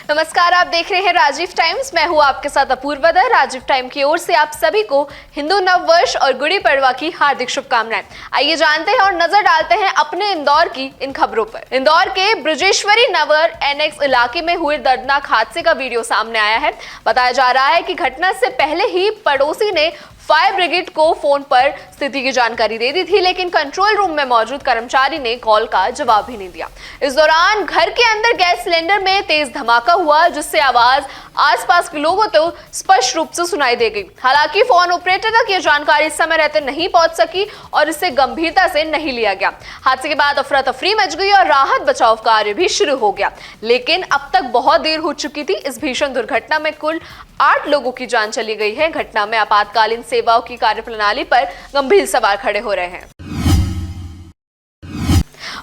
नमस्कार, आप देख रहे हैं राजीव टाइम्स। मैं हूं आपके साथ अपूर्वदा। राजीव टाइम की ओर से आप सभी को हिंदू नव वर्ष और गुड़ी पड़वा की हार्दिक शुभकामनाएं। आइए जानते हैं और नजर डालते हैं अपने इंदौर की इन खबरों पर। इंदौर के ब्रजेश्वरी नगर एनेक्स इलाके में हुए दर्दनाक हादसे का वीडियो सामने आया है। बताया जा रहा है कि घटना से पहले ही पड़ोसी ने फायर ब्रिगेड को फोन पर स्थिति की जानकारी दे दी थी, लेकिन कंट्रोल रूम में मौजूद कर्मचारी ने कॉल का जवाब ही नहीं दिया। इस दौरान घर के अंदर गैस सिलेंडर में तेज धमाका हुआ, जिससे आवाज आसपास के लोगों को स्पष्ट रूप से सुनाई दे गई। हालांकि फोन ऑपरेटर तक यह जानकारी समय रहते नहीं पहुंच सकी और इसे गंभीरता से नहीं लिया गया। हादसे के बाद अफरा तफरी मच गई और राहत बचाव कार्य भी शुरू हो गया, लेकिन अब तक बहुत देर हो चुकी थी। इस भीषण दुर्घटना में कुल 8 लोगों की जान चली गई है। घटना में आपातकालीन सेवाओं की कार्यप्रणाली पर गंभीर सवाल खड़े हो रहे हैं।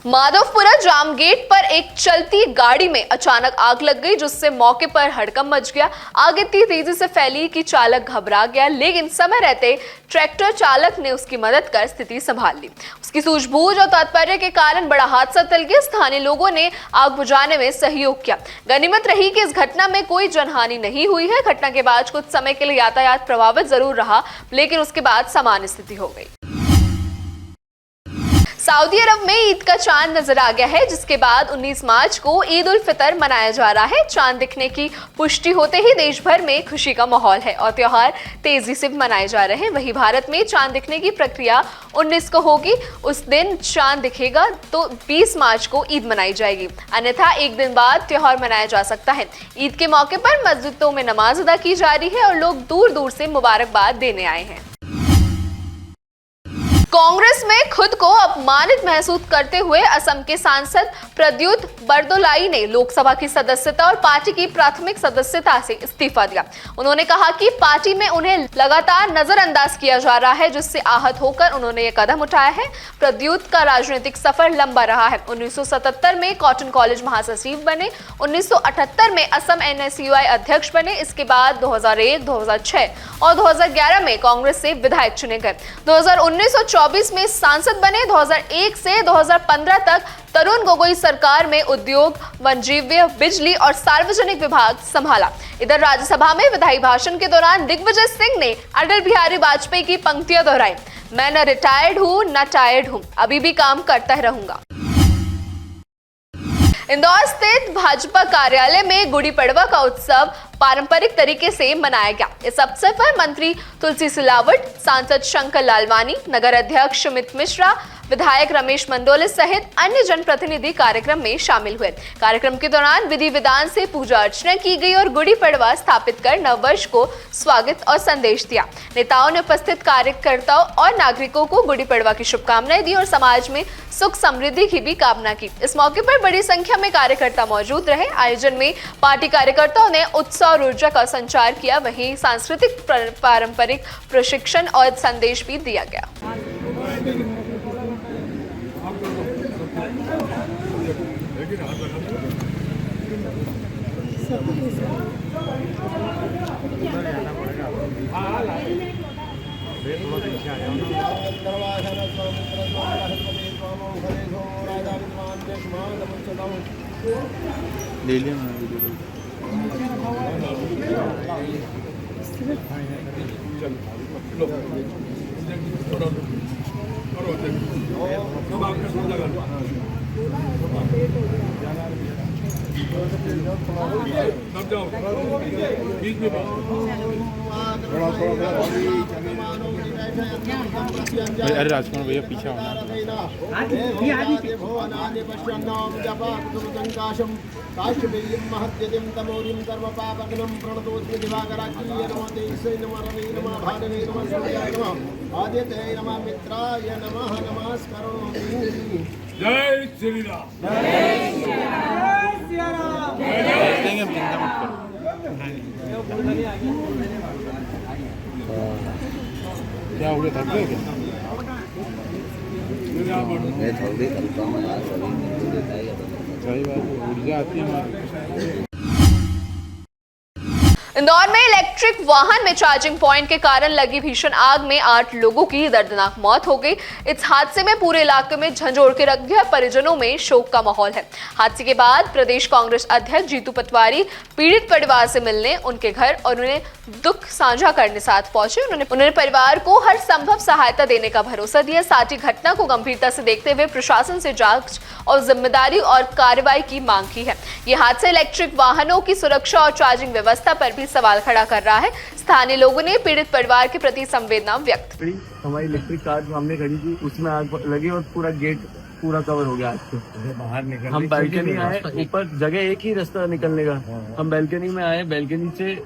माधवपुरा जाम गेट पर एक चलती गाड़ी में अचानक आग लग गई, जिससे मौके पर हड़कंप मच गया। आग इतनी तेजी से फैली कि चालक घबरा गया, लेकिन समय रहते ट्रैक्टर चालक ने उसकी मदद कर स्थिति संभाल ली। उसकी सूझबूझ और तात्पर्य के कारण बड़ा हादसा टल गया। स्थानीय लोगों ने आग बुझाने में सहयोग किया। गनीमत रही कि इस घटना में कोई जनहानि नहीं हुई है। घटना के बाद कुछ समय के लिए यातायात प्रभावित जरूर रहा, लेकिन उसके बाद सामान्य स्थिति हो गई। सऊदी अरब में ईद का चांद नजर आ गया है, जिसके बाद 19 मार्च को ईद उल फितर मनाया जा रहा है। चांद दिखने की पुष्टि होते ही देश भर में खुशी का माहौल है और त्योहार तेजी से मनाए जा रहे हैं। वहीं भारत में चांद दिखने की प्रक्रिया 19 को होगी। उस दिन चांद दिखेगा तो 20 मार्च को ईद मनाई जाएगी, अन्यथा एक दिन बाद त्योहार मनाया जा सकता है। ईद के मौके पर मस्जिदों में नमाज अदा की जा रही है और लोग दूर दूर से मुबारकबाद देने आए हैं। कांग्रेस में खुद को अपमानित महसूस करते हुए असम के सांसद प्रद्युत बरदोलाई ने लोकसभा की सदस्यता और पार्टी की प्राथमिक सदस्यता से इस्तीफा दिया। उन्होंने कहा कि पार्टी में उन्हें लगातार नजरअंदाज किया जा रहा है, जिससे आहत होकर उन्होंने यह कदम उठाया है। प्रद्युत का राजनीतिक सफर लंबा रहा है। 1977 में कॉटन कॉलेज महासचिव बने, 1978 में असम NSUI अध्यक्ष बने। इसके बाद 2001, 2006 और 2011 में कांग्रेस से विधायक चुने गए। 2019-24 में सांसद बने। 2001 से 2015 तक तरुण गोगोई सरकार में उद्योग, वनजीव्य, बिजली और सार्वजनिक विभाग संभाला। इधर राज्यसभा में विधायी भाषण के दौरान दिग्विजय सिंह ने अटल बिहारी वाजपेयी की पंक्तियां दोहराई। मैं न रिटायर्ड हूं न टायर्ड हूं, अभी भी काम करता रहूंगा। इंदौर स्थित भाजपा कार्यालय में गुड़ी पड़वा का उत्सव पारंपरिक तरीके से मनाया गया। इस अवसर पर मंत्री तुलसी सिलावट, सांसद शंकर लालवानी, नगर अध्यक्ष सुमित मिश्रा, विधायक रमेश मंडोले सहित अन्य जनप्रतिनिधि कार्यक्रम में शामिल हुए। कार्यक्रम के दौरान विधि विधान से पूजा अर्चना की गई और गुड़ी पड़वा स्थापित कर नववर्ष को स्वागत और संदेश दिया। नेताओं ने उपस्थित कार्यकर्ताओं और नागरिकों को गुड़ी पड़वा की शुभकामनाएं दी और समाज में सुख समृद्धि की भी कामना की। इस मौके पर बड़ी संख्या में कार्यकर्ता मौजूद रहे। आयोजन में पार्टी कार्यकर्ताओं ने उत्साह और ऊर्जा का संचार किया। वहीं सांस्कृतिक पारंपरिक प्रशिक्षण और संदेश भी दिया गया। ले लिया अरे राजकुमार भैया पीछे होना। जय श्री राम। चिंता मत करो। क्या हो गया, थक गए क्या? सही बात है, ऊर्जा आती है हमारी। इंदौर में इलेक्ट्रिक वाहन में चार्जिंग पॉइंट के कारण लगी भीषण आग में 8 लोगों की दर्दनाक मौत हो गई। इस हादसे में पूरे इलाके में झंझोड़ के रख दिया। परिजनों में शोक का माहौल है। हादसे के बाद प्रदेश कांग्रेस अध्यक्ष जीतू पटवारी पीड़ित परिवार से मिलने उनके घर और उन्हें दुख साझा करने साथ पहुंचे। उन्होंने परिवार को हर संभव सहायता देने का भरोसा दिया। साथ ही घटना को गंभीरता से देखते हुए प्रशासन से जांच और जिम्मेदारी और कार्रवाई की मांग की है। ये हादसा इलेक्ट्रिक वाहनों की सुरक्षा और चार्जिंग व्यवस्था पर भी सवाल खड़ा कर रहा है। स्थानीय लोगों ने पीड़ित परिवार के प्रति संवेदना व्यक्त की। हमारी इलेक्ट्रिक कार सामने खड़ी थी, उसमें आग लगी और पूरा गेट पूरा कवर हो गया आग से। बाहर निकल हम बालकनी आए, ऊपर जगह एक ही रास्ता निकलने का। हम बालकनी में आए, बालकनी से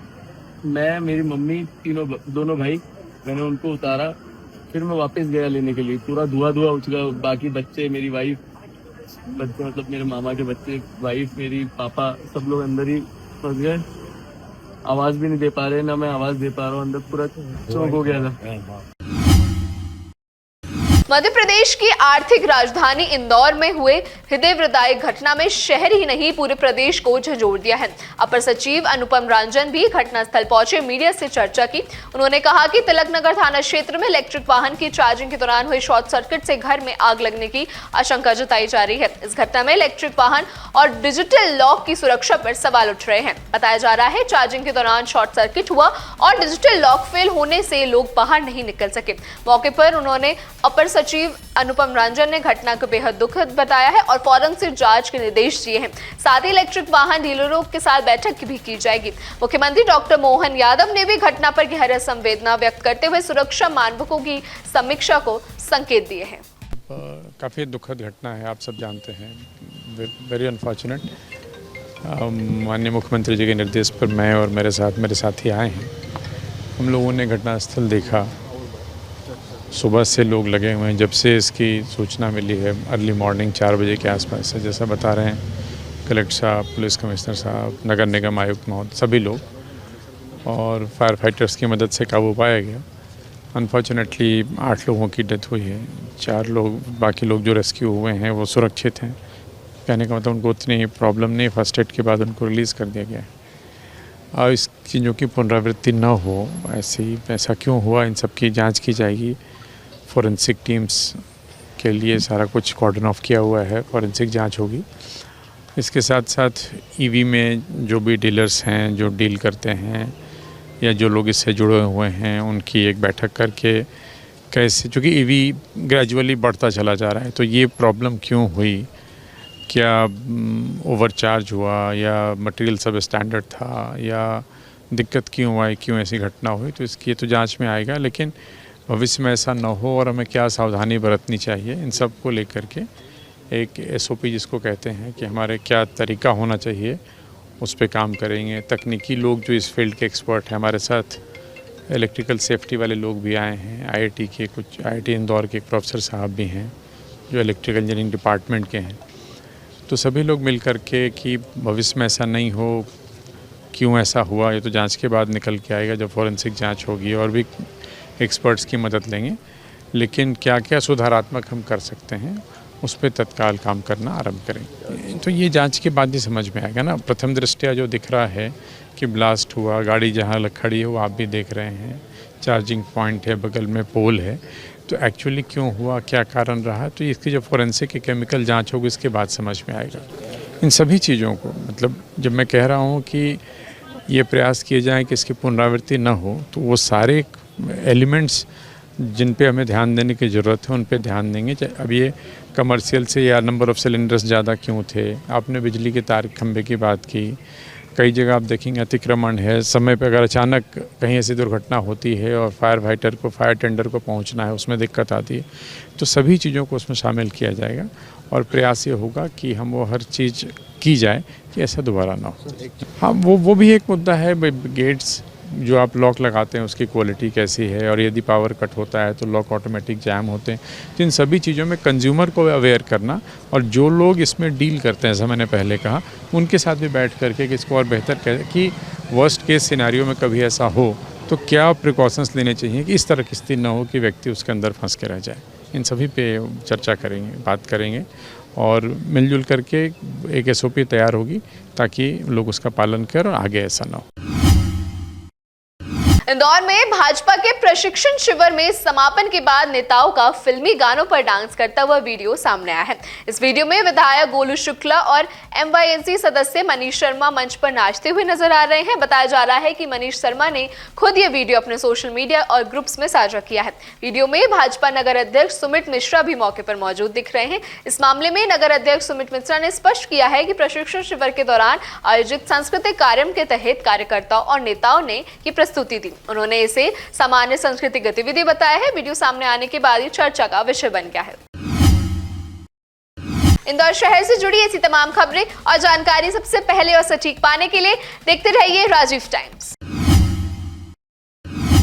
मैं, मेरी मम्मी, दोनों भाई, मैंने उनको उतारा। फिर मैं वापस गया लेने के लिए। पूरा धुआं उठ गया। बाकी बच्चे, मेरी वाइफ, बच्चे मतलब मेरे मामा के बच्चे, वाइफ मेरी, पापा, सब लोग अंदर ही फंस गए। आवाज भी नहीं दे पा रहे, ना मैं आवाज दे पा रहा हूँ। अंदर पूरा चौक हो गया था। मध्य प्रदेश की आर्थिक राजधानी इंदौर में हुए हृदय विदारक घटना में शहर ही नहीं पूरे प्रदेश को झंझोड़ दिया है। अपर सचिव अनुपम रंजन भी घटनास्थल पहुंचे, मीडिया से चर्चा की। उन्होंने कहा कि तिलकनगर थाना क्षेत्र में इलेक्ट्रिक वाहन की चार्जिंग के दौरान हुए शॉर्ट सर्किट से घर में आग लगने की आशंका जताई जा रही है। इस घटना में इलेक्ट्रिक वाहन और डिजिटल लॉक की सुरक्षा पर सवाल उठ रहे हैं। बताया जा रहा है चार्जिंग के दौरान शॉर्ट सर्किट हुआ और डिजिटल लॉक फेल होने से लोग बाहर नहीं निकल सके। मौके पर उन्होंने अपर सचिव अनुपम रंजन ने घटना को बेहद दुखद बताया है और फॉरेंसिक जांच के निर्देश दिए हैं। साथ ही इलेक्ट्रिक वाहन डीलरों के साथ बैठक भी की जाएगी। मुख्यमंत्री डॉक्टर मोहन यादव ने भी घटना पर गहरा संवेदना व्यक्त करते हुए सुरक्षा मानकों की समीक्षा को संकेत दिए हैं। काफ़ी दुखद घटना है, आप सब जानते हैं, वेरी अनफॉर्चुनेट। माननीय मुख्यमंत्री जी के निर्देश पर मैं और मेरे साथी आए हैं। हम लोगों ने घटनास्थल देखा। सुबह से लोग लगे हुए हैं, जब से इसकी सूचना मिली है अर्ली मॉर्निंग 4 बजे के आसपास से, जैसा बता रहे हैं कलेक्टर साहब, पुलिस कमिश्नर साहब, नगर निगम आयुक्त महोदय, सभी लोग, और फायर फाइटर्स की मदद से काबू पाया गया। अनफॉर्चुनेटली 8 लोगों की डेथ हुई है। 4 लोग, बाकी लोग जो रेस्क्यू हुए हैं वो सुरक्षित हैं। कहने का मतलब उनको उतनी प्रॉब्लम नहीं, फर्स्ट एड के बाद उनको रिलीज़ कर दिया गया है। और इस चीज़ों की पुनरावृत्ति न हो, ऐसा क्यों हुआ, इन सब की जाँच की जाएगी। फॉरेंसिक टीम्स के लिए सारा कुछ कॉर्डन ऑफ किया हुआ है, फॉरेंसिक जांच होगी। इसके साथ साथ ईवी में जो भी डीलर्स हैं, जो डील करते हैं या जो लोग इससे जुड़े हुए हैं, उनकी एक बैठक करके कैसे, चूँकि ईवी ग्रेजुअली बढ़ता चला जा रहा है, तो ये प्रॉब्लम क्यों हुई, क्या ओवरचार्ज हुआ या मटेरियल सब स्टैंडर्ड था या दिक्कत क्यों आई, क्यों ऐसी घटना हुई, तो इसकी तो जाँच में आएगा। लेकिन भविष्य में ऐसा न हो और हमें क्या सावधानी बरतनी चाहिए, इन सब को लेकर के एक SOP जिसको कहते हैं कि हमारे क्या तरीका होना चाहिए, उस पे काम करेंगे। तकनीकी लोग जो इस फील्ड के एक्सपर्ट हैं, हमारे साथ इलेक्ट्रिकल सेफ्टी वाले लोग भी आए हैं। IIT के कुछ, IIT इंदौर के एक प्रोफेसर साहब भी हैं जो इलेक्ट्रिकल इंजीनियरिंग डिपार्टमेंट के हैं। तो सभी लोग मिल कर के कि भविष्य में ऐसा नहीं हो, क्यों ऐसा हुआ, ये तो जाँच के बाद निकल के आएगा जब फॉरेंसिक जाँच होगी, और भी एक्सपर्ट्स की मदद लेंगे। लेकिन क्या क्या सुधारात्मक हम कर सकते हैं, उस पर तत्काल काम करना आरंभ करेंगे। तो ये जांच के बाद ही समझ में आएगा ना। प्रथम दृष्टया जो दिख रहा है कि ब्लास्ट हुआ, गाड़ी जहाँ खड़ी है वो आप भी देख रहे हैं, चार्जिंग पॉइंट है, बगल में पोल है, तो एक्चुअली क्यों हुआ, क्या कारण रहा, तो इसकी जब फॉरेंसिक केमिकल जाँच होगी इसके बाद समझ में आएगा। इन सभी चीज़ों को, मतलब जब मैं कह रहा हूँ कि ये प्रयास किए जाएँ कि इसकी पुनरावृत्ति न हो, तो वो सारे एलिमेंट्स जिन पे हमें ध्यान देने की ज़रूरत है उन पे ध्यान देंगे। अब ये कमर्शियल से या नंबर ऑफ़ सिलेंडर्स ज़्यादा क्यों थे, आपने बिजली के तार खंभे की बात की, कई जगह आप देखेंगे अतिक्रमण है, समय पे अगर अचानक कहीं ऐसी दुर्घटना होती है और फायर फाइटर को, फायर टेंडर को पहुंचना है, उसमें दिक्कत आती है, तो सभी चीज़ों को उसमें शामिल किया जाएगा और प्रयास ये होगा कि हम वो हर चीज़ की जाए कि ऐसा दोबारा ना हो। हाँ, वो भी एक मुद्दा है। गेट्स जो आप लॉक लगाते हैं उसकी क्वालिटी कैसी है, और यदि पावर कट होता है तो लॉक ऑटोमेटिक जैम होते हैं। तो इन सभी चीज़ों में कंज्यूमर को अवेयर करना, और जो लोग इसमें डील करते हैं, जैसा मैंने पहले कहा, उनके साथ भी बैठ करके कि इसको और बेहतर करें कि वर्स्ट केस सिनेरियो में कभी ऐसा हो तो क्या प्रिकॉशंस लेने चाहिए कि इस तरह की स्थिति न हो कि व्यक्ति उसके अंदर फंस के रह जाए। इन सभी पे चर्चा करेंगे, बात करेंगे और मिलजुल करके एक SOP तैयार होगी ताकि लोग उसका पालन करें और आगे ऐसा ना हो। इंदौर में भाजपा के प्रशिक्षण शिविर में समापन के बाद नेताओं का फिल्मी गानों पर डांस करता हुआ वीडियो सामने आया है। इस वीडियो में विधायक गोलू शुक्ला और MYNC सदस्य मनीष शर्मा मंच पर नाचते हुए नजर आ रहे हैं। बताया जा रहा है कि मनीष शर्मा ने खुद ये वीडियो अपने सोशल मीडिया और ग्रुप्स में साझा किया है। वीडियो में भाजपा नगर अध्यक्ष सुमित मिश्रा भी मौके पर मौजूद दिख रहे हैं। इस मामले में नगर अध्यक्ष सुमित मिश्रा ने स्पष्ट किया है कि प्रशिक्षण शिविर के दौरान आयोजित सांस्कृतिक कार्यक्रम के तहत कार्यकर्ताओं और नेताओं ने ये प्रस्तुति दी। उन्होंने इसे सामान्य सांस्कृतिक गतिविधि बताया है। वीडियो सामने आने के बाद ये चर्चा का विषय बन गया है। इंदौर शहर से जुड़ी ऐसी तमाम खबरें और जानकारी सबसे पहले और सटीक पाने के लिए देखते रहिए राजीव टाइम्स।